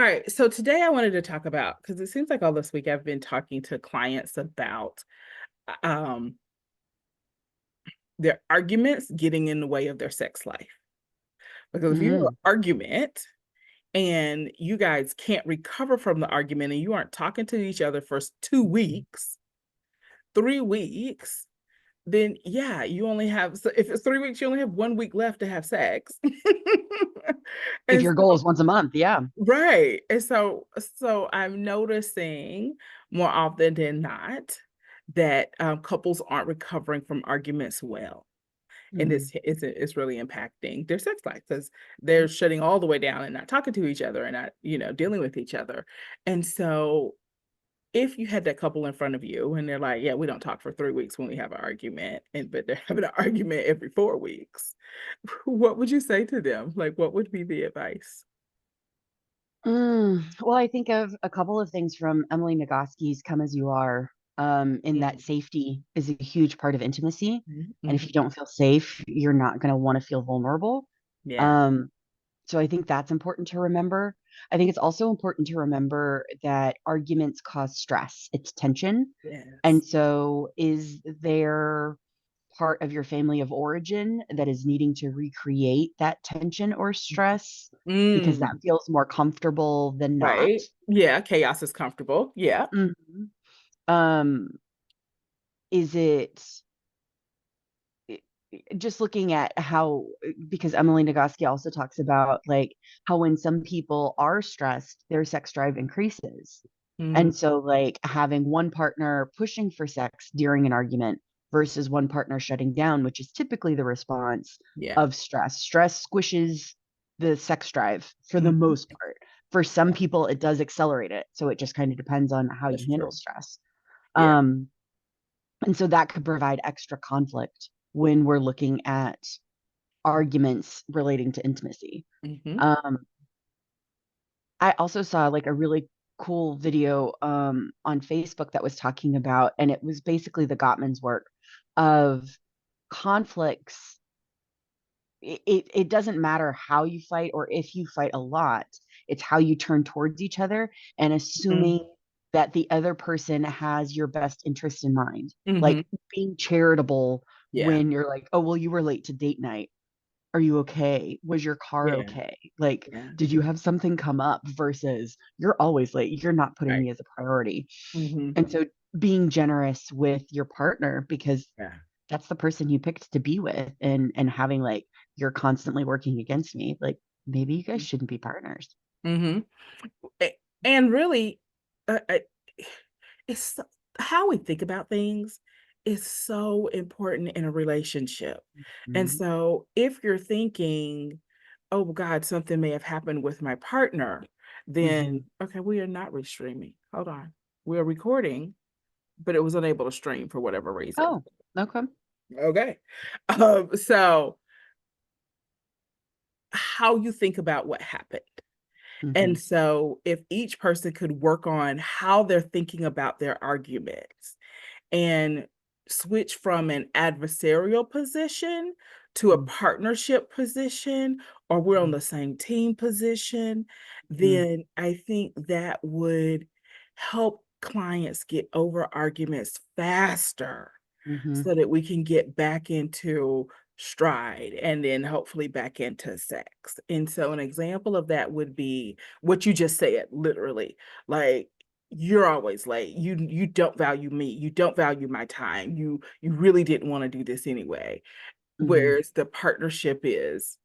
All right. So today I wanted to talk about, because it seems like all this week I've been talking to clients about um, their arguments getting in the way of their sex life. Because if you have an Mm, argument and you guys can't recover from the argument and you aren't talking to each other for 2 weeks, 3 weeks, then yeah, you only have, so if it's 3 weeks, you only have 1 week left to have sex. if And your goal so is once a month, yeah. right. And so I'm noticing more often than not that couples aren't recovering from arguments well. And Mhm. it's really impacting their sex life because they're shutting all the way down and not talking to each other and not, dealing with each other. And so if you had that couple in front of you and they're like, yeah, we don't talk for 3 weeks when we have an argument, but they're having an argument every 4 weeks, what would you say to them? Like, what would be the advice? Well, I think of a couple of things from Emily Nagoski's Come As You Are, in that Mm, safety is a huge part of intimacy. mhm, And if mhm. you don't feel safe, you're not going to want to feel vulnerable. Yeah. Um, so I think that's important to remember. I think it's also important to remember that arguments cause stress, it's tension. Yes. And so, is there part of your family of origin that is needing to recreate that tension or stress because that Mm, feels more comfortable than not? right. Yeah, chaos is comfortable. Yeah. Mhm. Um, is it i- just looking at how, because Emily Nagoski also talks about like how when some people are stressed, their sex drive increases. Mm, And so, like, having one partner pushing for sex during an argument versus one partner shutting down, which is typically the response yeah. of stress. Stress squishes the sex drive for the Mhm. most part. For some Yeah, people, it does accelerate it. So it just kind of depends on how that's you handle true. stress. Yeah. Um, and so that could provide extra conflict when we're looking at arguments relating to intimacy. Hmm. Um, I also saw like a really cool video on Facebook that was talking about, and it was basically the Gottman's work of conflicts. It doesn't matter how you fight or if you fight a lot, it's how you turn towards each other and Hmm. assuming that the other person has your best interest in mind. Hmm. Like being charitable Yeah. when you're like, oh, well, you were late to date night. Are you okay? Was your car Yeah. okay? Like, Yeah. did you have something come up versus you're always late. You're not putting Right. me as a priority. Hmm. And so being generous with your partner because Yeah. that's the person you picked to be with and having like you're constantly working against me. Like maybe you guys shouldn't be partners. Hmm. And really, uh, uh, it's how we think about things is so important in a relationship. And Mhm. so if you're thinking, oh God, something may have happened with my partner, then Mhm. okay, we are not restreaming. Hold on. We are recording, but it was unable to stream for whatever reason. Oh, okay. Okay. So how you think about what happened. And Mhm. so if each person could work on how they're thinking about their arguments and switch from an adversarial position to a partnership position, or we're on Mhm. the same team position, Mhm. then I think that would help clients get over arguments faster Mhm. so that we can get back into stride and then hopefully back into sex. And so an example of that would be what you just said, literally. Like you're always late. You don't value me. You don't value my time. You really didn't want to do this anyway. Mhm. Whereas the partnership is,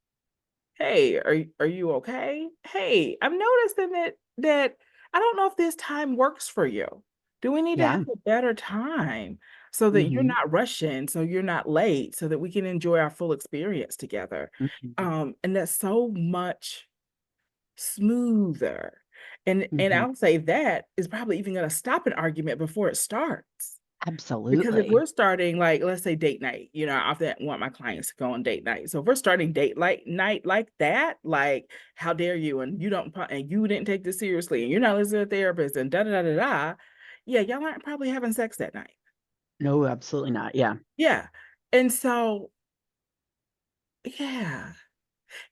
hey, are you okay? Hey, I'm noticing that I don't know if this time works for you. Do we need to have Yeah. a better time so that you're Mhm. not rushing, so you're not late, so that we can enjoy our full experience together? Mhm. And that's so much smoother. And Mhm. I'll say that is probably even going to stop an argument before it starts. Because if Absolutely. we're starting, like, let's say date night, I often want my clients to go on date night. So if we're starting date like night like that, like, how dare you? And you don't, and you didn't take this seriously, and you're not listening to a therapist, and da da da da da. Yeah, y'all aren't probably having sex that night. No, absolutely not. Yeah. Yeah. And so, yeah.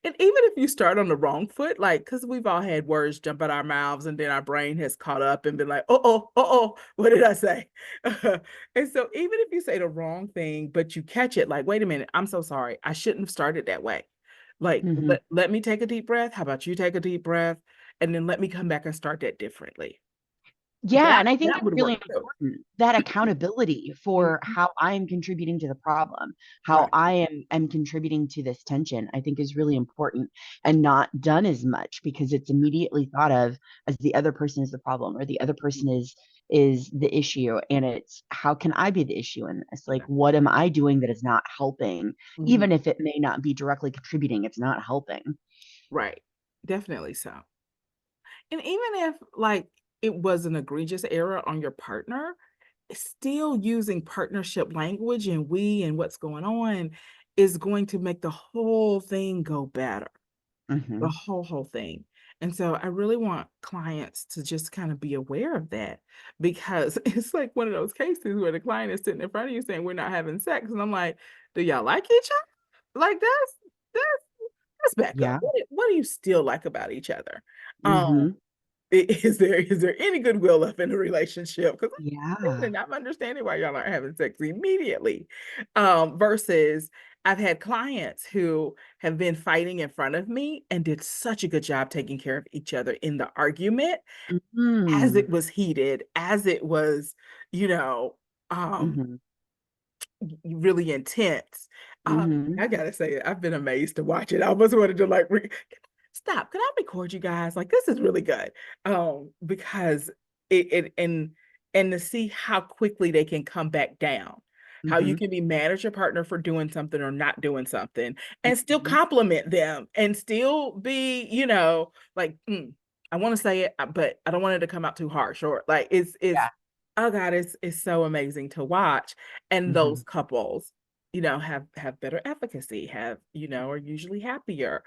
And even if you start on the wrong foot, like, because we've all had words jump out our mouths and then our brain has caught up and been like, what did I say? And so even if you say the wrong thing, but you catch it, like, wait a minute, I'm so sorry. I shouldn't have started that way. Like, Mhm. let me take a deep breath. How about you take a deep breath? And then let me come back and start that differently. Yeah, and I think That that's would really work too. important, that accountability for Mhm. how I am contributing to the problem, how Right. I am contributing to this tension, I think is really important and not done as much because it's immediately thought of as the other person is the problem or the other person is the issue, and it's how can I be the issue in this? Like, Yeah. what am I doing that is not helping? Mhm. Even if it may not be directly contributing, it's not helping. Right. Definitely so. And even if like it was an egregious error on your partner, still using partnership language and we and what's going on is going to make the whole thing go better. The Mhm. whole thing. And so I really want clients to just kind of be aware of that because it's like one of those cases where the client is sitting in front of you saying we're not having sex. And I'm like, do y'all like each other? Like that's let's back up. Yeah. What do you still like about each other? Um, Mhm. is there any goodwill left in the relationship? Because Yeah. I'm understanding why y'all aren't having sex immediately. Versus I've had clients who have been fighting in front of me and did such a good job taking care of each other in the argument as Mhm. it was heated, as it was, you know, um, Mhm. really intense. Mhm. I gotta say, I've been amazed to watch it. I almost wanted to like stop. Can I record you guys? Like this is really good. Because it and to see how quickly they can come back down. How you Mhm. can be mad at your partner for doing something or not doing something and still Mhm. compliment them and still be, like, I want to say it, but I don't want it to come out too harsh or like it's Yeah. oh God, it's so amazing to watch. And those Mhm. couples, have better efficacy, are usually happier.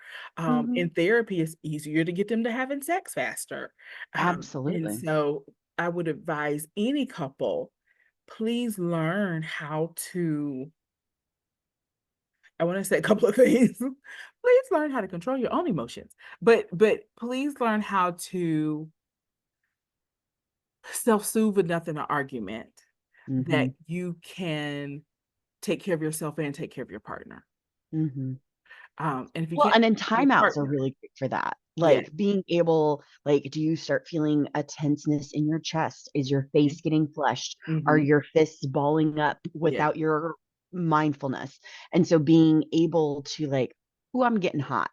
Mhm. In therapy, it's easier to get them to having sex faster. And Absolutely. so I would advise any couple, please learn how to, I want to say a couple of things. Please learn how to control your own emotions. But please learn how to self-soothe enough in an argument that Mhm. you can take care of yourself and take care of your partner. Mhm. And if you Well, can't and then take care of your timeouts are partner, really great for that. yeah. Like, being able like, do you start feeling a tenseness in your chest? Is your face getting flushed? Are Mhm. your fists balling up Yeah. without your mindfulness? And so being able to, like, "Ooh, I'm getting hot.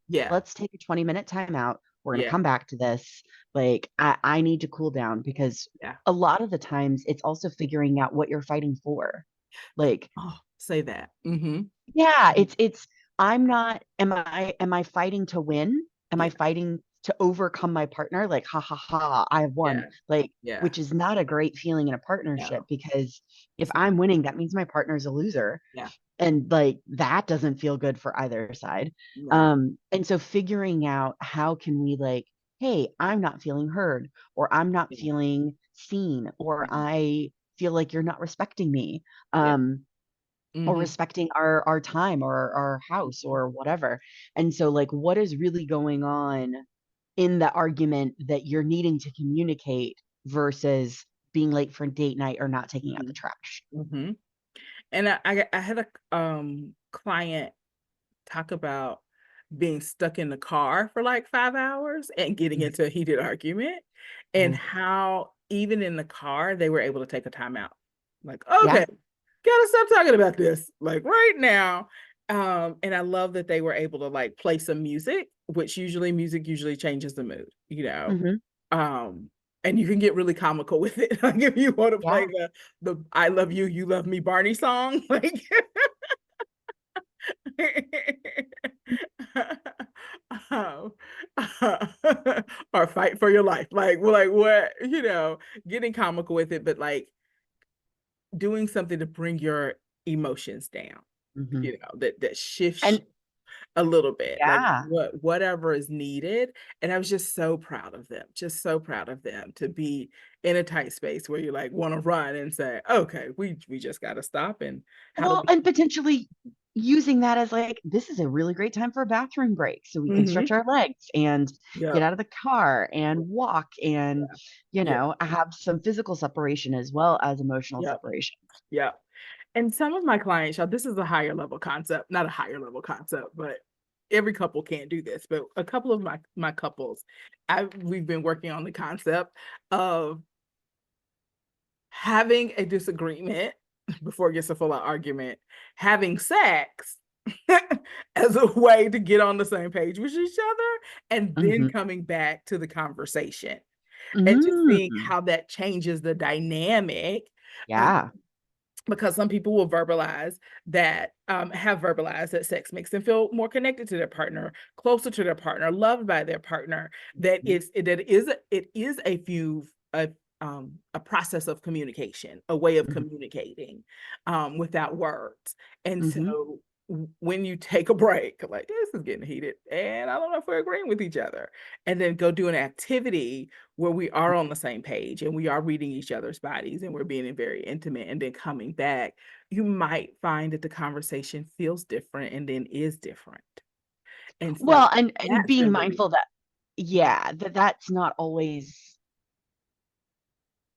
Yeah. Let's take a 20-minute timeout. We're gonna Yeah. come back to this. Like, I need to cool down," because Yeah. a lot of the times it's also figuring out what you're fighting for. Like, Oh, say that. Mhm. yeah, Mhm. it's I'm not am I fighting to win? Am I Yeah. fighting to overcome my partner? Like, "Ha ha ha, I have won." Yeah. Like, Yeah. which is not a great feeling in a No, partnership because if it's not. I'm winning, that means my partner's a loser, Yeah. and, like, that doesn't feel good for either side. No. And so figuring out how can we, like, "Hey, I'm not feeling heard," or "I'm not Yeah. feeling seen," or Yeah. "I feel like you're not respecting me." Yeah. Or Mhm. respecting our time or our house Mhm. or whatever. And so, like, what is really going on in the argument that you're needing to communicate versus being late for date night or not taking out the Mhm. trash? Mhm. And I had a client talk about being stuck in the car for like 5 hours and getting Mhm. into a heated argument, and Oof. how even in the car, they were able to take a timeout. Like, Yeah. "Okay, gotta stop talking about this, like, right now." And I love that they were able to, like, play some music, which music usually changes the mood, Mhm. Um, and you can get really comical with it. Like, if you wanna play Yeah. the "I love you, you love me" Barney song, like um, or fight for your life. Like what, getting comical with it, but like doing something to bring your emotions down, Mhm. that shifts And a little bit, like yeah. whatever is needed. And I was just so proud of them, just so proud of them to be in a tight space where you like want to run and say, okay, we just got to stop. And how do Well, we? and potentially using that as like, this is a really great time for a bathroom break. So we can Hmm. stretch our legs and get Yep. out of the car and walk and, Yep. have some physical separation as well as emotional Yep. separation. Yep. And some of my clients, y'all, this is a higher level concept, not a higher level concept, but every couple can't do this. But a couple of my couples, we've been working on the concept of having a disagreement before it gets a full out argument, having sex as a way to get on the same page with each other, and then Hmm. coming back to the conversation and just seeing Mm. how that changes the dynamic. Um, Yeah. because some people will verbalize that, have verbalized that sex makes them feel more connected to their partner, closer to their partner, loved by their partner. It is a process of communication, a way of Hmm. communicating, without words. And Hmm. so when you take a break, like this is getting heated, and I don't know if we're agreeing with each other, and then go do an activity where we are on the same page and we are reading each other's bodies and we're being very intimate, and then coming back, you might find that the conversation feels different and then is different. And so Well, and that's being been really, mindful that, yeah, that's not always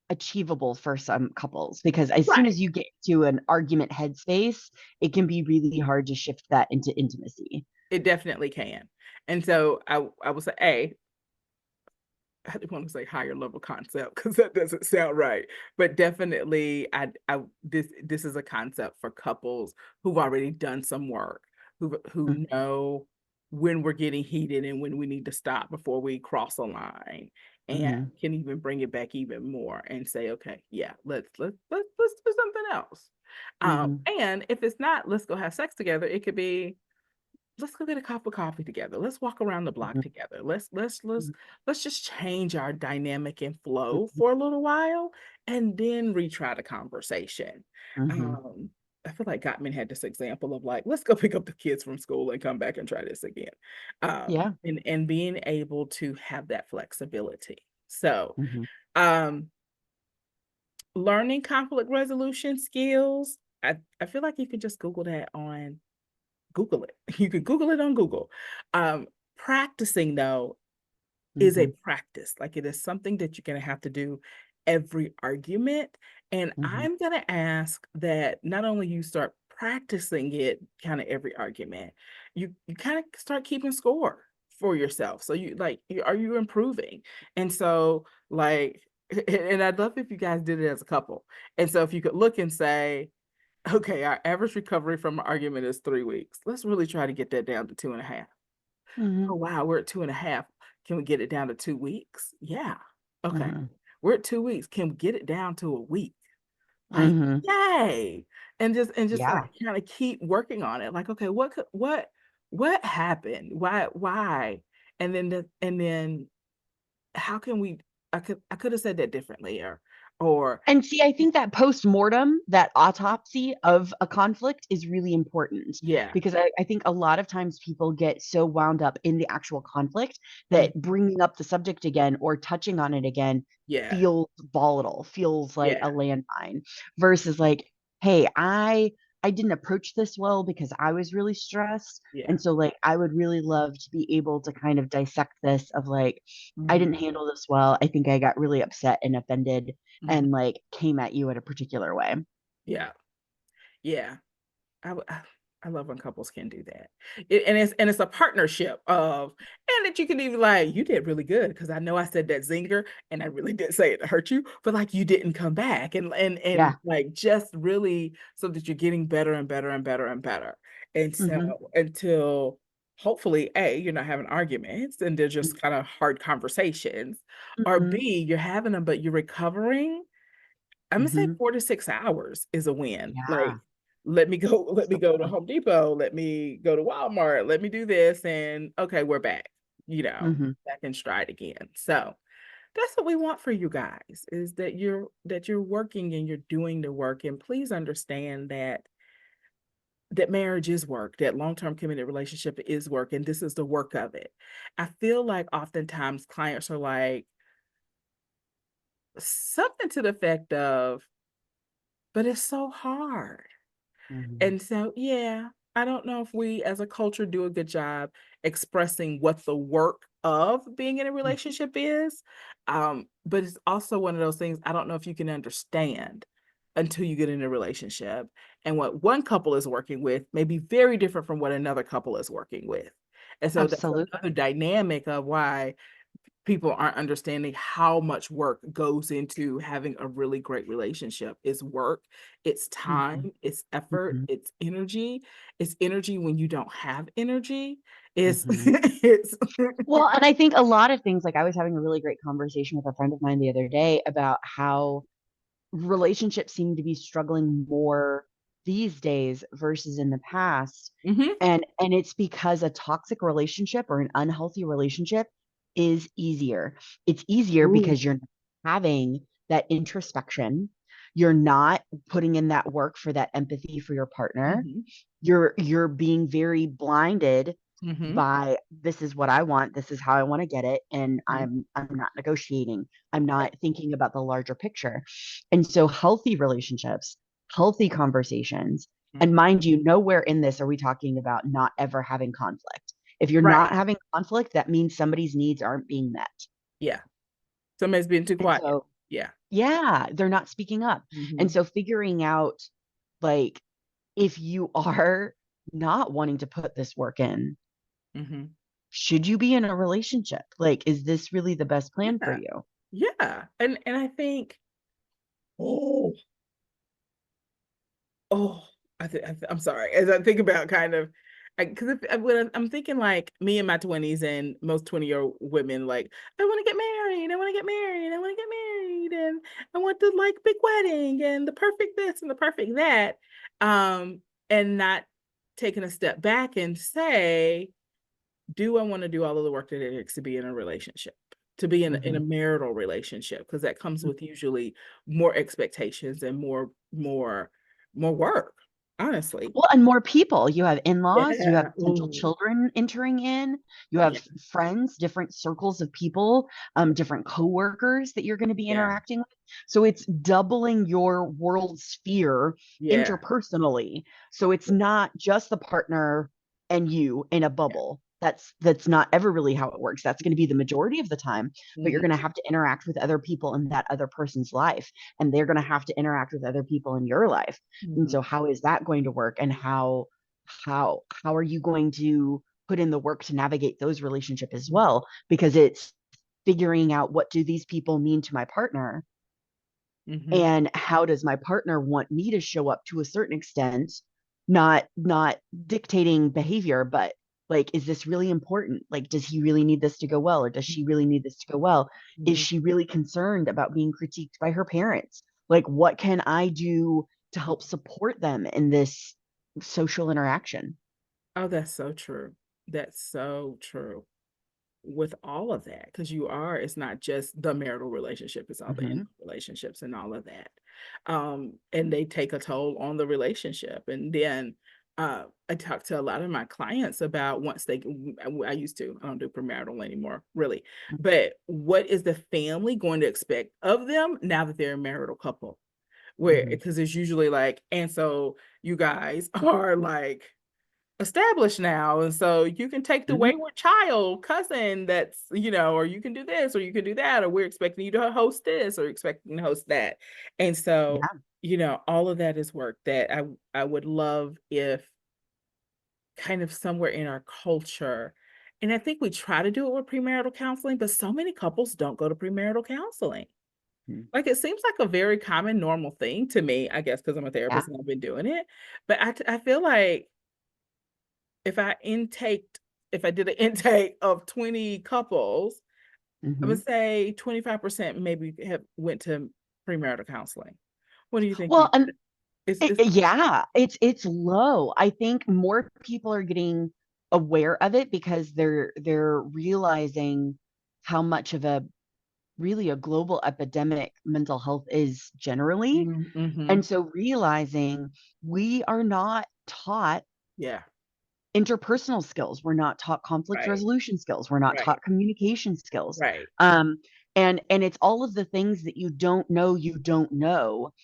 achievable for some couples because as soon right. as you get to an argument headspace, it can be really hard to shift that into intimacy. It definitely can. And so I would say, A, I don't want to say higher level concept because that doesn't sound right, but definitely, this is a concept for couples who've already done some work, who know when we're getting heated and when we need to stop before we cross a line, and Hmm. can even bring it back even more and say, okay, yeah, let's do something else. Hmm. And if it's not, let's go have sex together. It could be, let's go get a cup of coffee together. Let's walk around the block Hmm. together. Let's just change our dynamic and flow Hmm. for a little while and then retry the conversation. Hmm. Um, I feel like Gottman had this example of like, let's go pick up the kids from school and come back and try this again. Yeah. And being able to have that flexibility. So, Hmm. um, learning conflict resolution skills. I feel like you could just Google it. You could Google it on Google. Practicing though is a Hmm. practice. Like it is something that you're going to have to do every argument. And Hmm. I'm going to ask that not only you start practicing it kind of every argument, you kind of start keeping score for yourself. So are you improving? And so like, and I'd love if you guys did it as a couple. And so if you could look and say, okay, our average recovery from an argument is 3 weeks. Let's really try to get that down to 2.5. Hmm. Oh, wow, we're at 2.5. Can we get it down to 2 weeks? Yeah. Okay. Hmm. We're at 2 weeks. Can we get it down to a week? Like, Hmm. yay. And just like Yeah. kind of keep working on it. Like, okay, what happened? Why? And then how can we, I could have said that differently, or And see, I think that post-mortem, that autopsy of a conflict is really important yeah. because I think a lot of times people get so wound up in the actual conflict Mm, that bringing up the subject again or touching on it again yeah. feels volatile, feels like a Yeah. landmine versus like, hey, I didn't approach this well because I was really stressed. Yeah. And so like I would really love to be able to kind of dissect this of like, I Mhm. didn't handle this well. I think I got really upset and offended Mhm. and, like, came at you in a particular way. Yeah. Yeah. I love when couples can do that. And it's a partnership of, and that you can even like, you did really good because I know I said that zinger and I really did say it to hurt you, but like you didn't come back, and Yeah. like just really so that you're getting better and better and better and better. And so Mhm. until hopefully A, you're not having arguments and they're Mm. just kind of hard conversations, or Mhm. B, you're having them but you're recovering. I'm gonna say Mhm. 4 to 6 hours is a win. Yeah. Like, let me So go to true. Home Depot, let me go to Walmart, let me do this, and okay, we're back, Mhm. back in stride again. So that's what we want for you guys, is that you're working and you're doing the work. And please understand that marriage is work, that long-term committed relationship is work, and this is the work of it. I feel like oftentimes clients are like, something to the effect of, but it's so hard. Mhm. And so, yeah, I don't know if we as a culture do a good job expressing what the work of being in a Mm. relationship is. But it's also one of those things I don't know if you can understand until you get in a relationship. And what one couple is working with may be very different from what another couple is working with. And so that's Absolutely. another dynamic of why people aren't understanding how much work goes into having a really great relationship. It's work, it's Mhm. time, it's effort, Mhm. it's energy. It's energy when you don't have energy. It's Mhm. it's Well, and I think a lot of things, like I was having a really great conversation with a friend of mine the other day about how relationships seem to be struggling more these days versus in the past. Mhm. And it's because a toxic relationship or an unhealthy relationship is easier. It's easier Ooh. because you're not having that introspection. You're not putting in that work for that empathy for your partner. Mhm. You're being very blinded Mhm. by this is what I want, this is how I want to get it, and Mhm. I'm not negotiating. I'm Right. not thinking about the larger picture. And so healthy relationships, healthy conversations, and Mhm. mind you, nowhere in this are we talking about not ever having conflict. If you're not Right. having conflict, that means somebody's needs aren't being met. Yeah. Somebody's being too And quiet. so, Yeah. yeah, they're not speaking up. And Mhm. so figuring out like if you are not wanting to put this work in, Mhm. should you be in a relationship? Like, is this really the best plan for Yeah. you? Yeah. And I think, oh, oh, I'm sorry. As I think about kind of, because when I'm thinking like me in my 20s and most 20-year women, like, I want to get married, I want to get married, I want to get married, and I want the like big wedding and the perfect this and the perfect that. And not taking a step back and say, do I want to do all of the work that it takes to be in a relationship? To be in a Mhm. marital relationship, because that comes with usually more expectations and more work, honestly. Well, and more people. You have in-laws, you have Yeah. potential Ooh, children entering in, you have yeah, friends, different circles of people, different coworkers that you're going to be yeah, interacting with. So it's doubling your world sphere yeah, interpersonally. So it's not just the partner and you in a yeah. bubble. That's not ever really how it works. That's going to be the majority of the time, but you're Mhm, going to have to interact with other people in that other person's life, and they're going to have to interact with other people in your life. And mhm, so how is that going to work, and how are you going to put in the work to navigate those relationships as well, because it's figuring out what do these people mean to my partner, mhm. and how does my partner want me to show up to a certain extent, not dictating behavior, but like, is this really important? Like, does he really need this to go well, or does she really need this to go well? Is Mhm. she really concerned about being critiqued by her parents? Like, what can I do to help support them in this social interaction? Oh, that's so true. That's so true. With all of that, because it's not just the marital relationship, it's all the in Hmm. relationships and all of that. And they take a toll on the relationship. And then I talk to a lot of my clients about once I used to, I don't do premarital anymore, really. But what is the family going to expect of them now that they're a marital couple? Where, Hmm. because it's usually like, and so you guys are like, established now, and so you can take the Hmm. wayward child cousin that's, or you can do this or you can do that, or we're expecting you to host this or expecting to host that. And so, Yeah. all of that is work that I would love if kind of somewhere in our culture, and I think we try to do it with premarital counseling, but so many couples don't go to premarital counseling. Mhm. Like, it seems like a very common normal thing to me, I guess, because I'm a Yeah. therapist and I've been doing it. But I feel like if I intaked if I did an intake of 20 couples, I would Hmm. say 25% maybe have went to premarital counseling. What do you think Well, you and it's yeah, it's low. I think more people are getting aware of it because they're realizing how much of a really a global epidemic mental health is generally. And mhm. so realizing we are not taught Yeah, interpersonal skills, we're not taught conflict right, resolution skills, we're not right, taught communication skills. right. Um, And it's all of the things that you don't know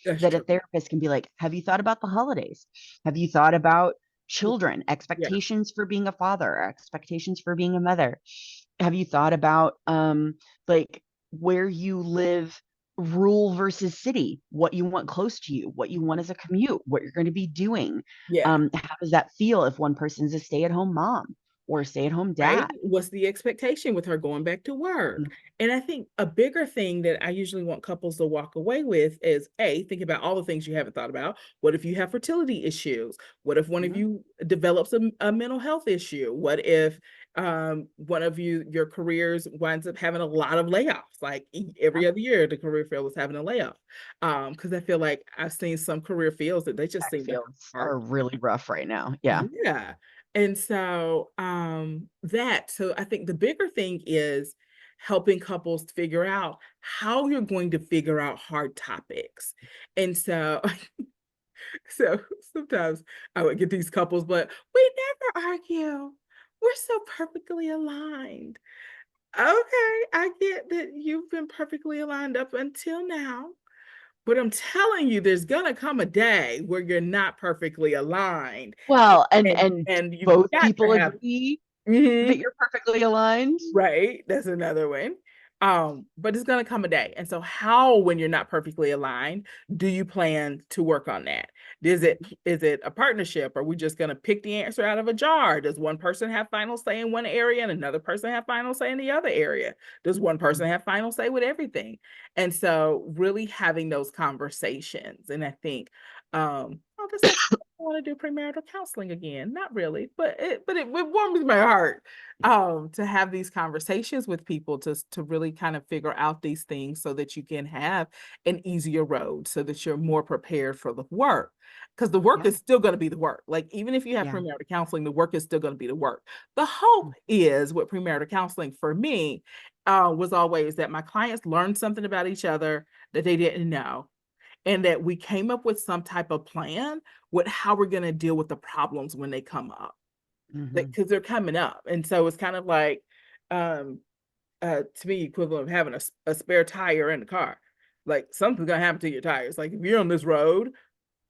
That's that a true. therapist can be like, have you thought about the holidays? Have you thought about children, Yeah. expectations for being a father, expectations for being a mother? Have you thought about like where you live, rural versus city, what you want close to you, what you want as a commute, what you're going to be doing? Yeah. How does that feel if one person's a stay-at-home mom or a stay-at-home Right? dad? What's the expectation with her going back to work? And I think a bigger thing that I usually want couples to walk away with is A, think about all the things you haven't thought about. What if you have fertility issues? What if one of Mhm. you develops a mental health issue? What if one of you, your careers winds up having a lot of layoffs? Like every other year, the career field is having a layoff. Because I feel like I've seen some career fields that they just Tech seem to have fields hard. are really rough right now. Yeah. Yeah. And so so I think the bigger thing is helping couples figure out how you're going to figure out hard topics. And so so sometimes I would get these couples, but we never argue. We're so perfectly aligned. Okay, I get that you've been perfectly aligned up until now. But I'm telling you, there's gonna come a day where you're not perfectly aligned, Well, and and you've both got to people have agree that mhm, you're perfectly aligned. right, that's another one. But it's gonna come a day, and so how, when you're not perfectly aligned, do you plan to work on that? Is it a partnership? Are we just gonna pick the answer out of a jar? Does one person have final say in one area and another person have final say in the other area? Does one person have final say with everything? And so really having those conversations, and I think, oh, this makes me want to do premarital counseling again. Not really, but it warms my heart to have these conversations with people to really kind of figure out these things so that you can have an easier road so that you're more prepared for the work, because the work Yeah. is still going to be the work. Like even if you have Yeah. premarital counseling, the work is still going to be the work. The hope is with premarital counseling for me was always that my clients learned something about each other that they didn't know, and that we came up with some type of plan with how we're going to deal with the problems when they come up, Hmm. because they're coming up. And so it's kind of like, um, to me, equivalent of having a spare tire in the car. Like something's gonna happen to your tires. Like if you're on this road,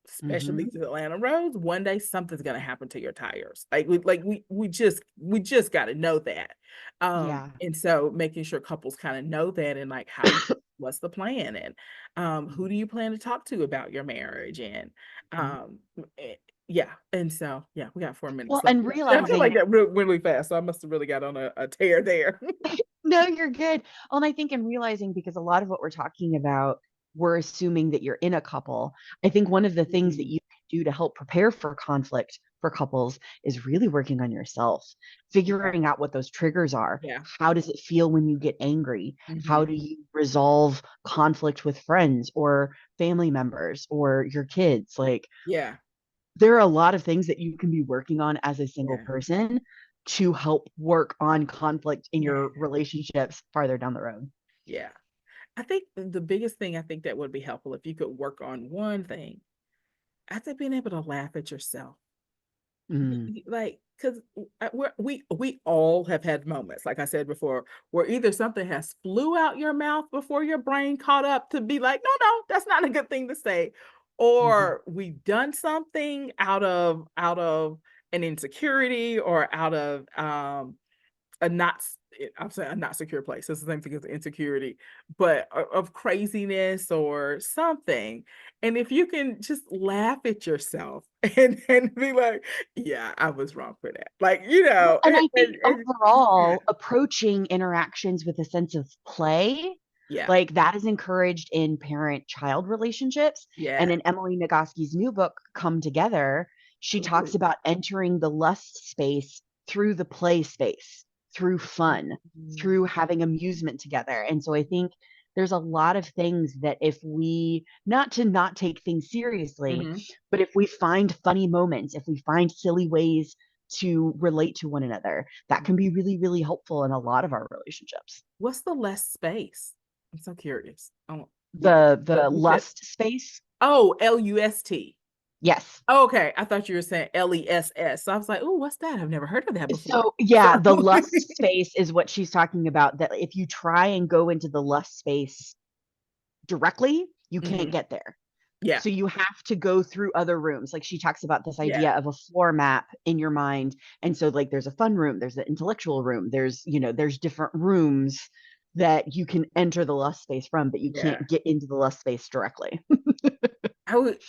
especially Hmm. these Atlanta roads, one day something's gonna happen to your tires. We just got to know that. Yeah. And so making sure couples kind of know that, and like how what's the plan, and who do you plan to talk to about your marriage, and Mhm. um eh, yeah. And so yeah, we got 4 minutes Well, left. and I feel like realizing, that really fast, so I must have really got on a tear there. no, you're good. Well, and I think in realizing, because a lot of what we're talking about, we're assuming that you're in a couple. I think one of the things that Mhm. you can do to help prepare for conflict for couples is really working on yourself, Yeah, figuring out what those triggers are. yeah. How does it feel when you get angry? How Mhm. do you resolve conflict with friends or family members or your kids? Like, Yeah, there are a lot of things that you can be working on as a single yeah, person to help work on conflict in yeah, your relationships farther down the road. yeah. I think the biggest thing I think that would be helpful if you could work on one thing, I think being able to laugh at yourself. Mm, Like, because we all have had moments, like I said before, where either something has flew out your mouth before your brain caught up to be like, no, no, that's not a good thing to say, mhm, or we've done something out of an insecurity or out of a not I'm saying a not secure place. It's the same thing as insecurity, but of craziness or something. And if you can just laugh at yourself and be like, yeah, I was wrong for that. Like, well, and I think and yeah, overall, approaching interactions with a sense of play, yeah, like that is encouraged in parent-child relationships. And yeah. in Emily Nagoski's new book, Come Together, she talks Ooh. about entering the lust space through the play space, through fun, Mhm. through having amusement together. And so I think there's a lot of things that if we, not to not take things seriously, Mhm. but if we find funny moments, if we find silly ways to relate to one another, that can be really, really helpful in a lot of our relationships. What's the less space? I'm so curious. Oh, The what you said? lust space. Oh, LUST. Yes. Okay, I thought you were saying LESS. So I was like, "Oh, what's that? I've never heard of that before." So yeah, So the lust space is what she's talking about. That if you try and go into the lust space directly, you can't Mhm. get there. Yeah, So you have to go through other rooms. Like she talks about this yeah, idea of a floor map in your mind. And so like there's a fun room, there's an intellectual room, there's different rooms that you can enter the lust space from, but you yeah. can't get into the lust space directly. I would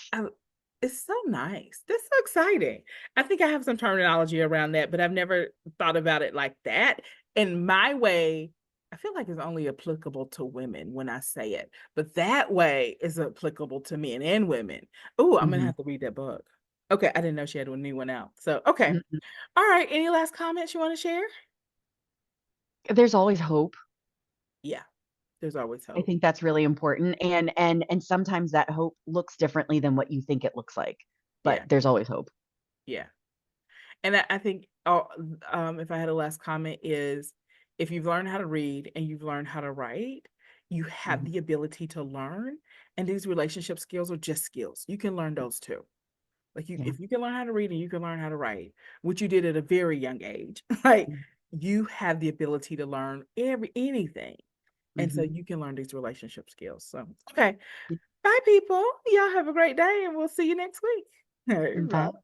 it's so nice. That's so exciting. I think I have some terminology around that, but I've never thought about it like that. In my way, I feel like it's only applicable to women when I say it, but that way is applicable to men and women. Oh, I'm gonna Mhm. have to read that book. Okay, I didn't know she had a new one out. So, okay. Mhm. All right. Any last comments you want to share? There's always hope. Yeah, there's always I hope. think that's really important. And sometimes that hope looks differently than what you think it looks like. But Yeah, there's always hope. yeah. And I think, if I had a last comment is, if you've learned how to read and you've learned how to write, you have Mhm. the ability to learn. And these relationship skills are just skills. You can learn those too. Like Yeah. if you can learn how to read and you can learn how to write, which you did at a very young age, like you have the ability to learn anything. And so Mhm. you can learn these relationship skills. So, okay. Bye, people. Y'all have a great day and we'll see you next week. All right, Mhm. Bye. bye.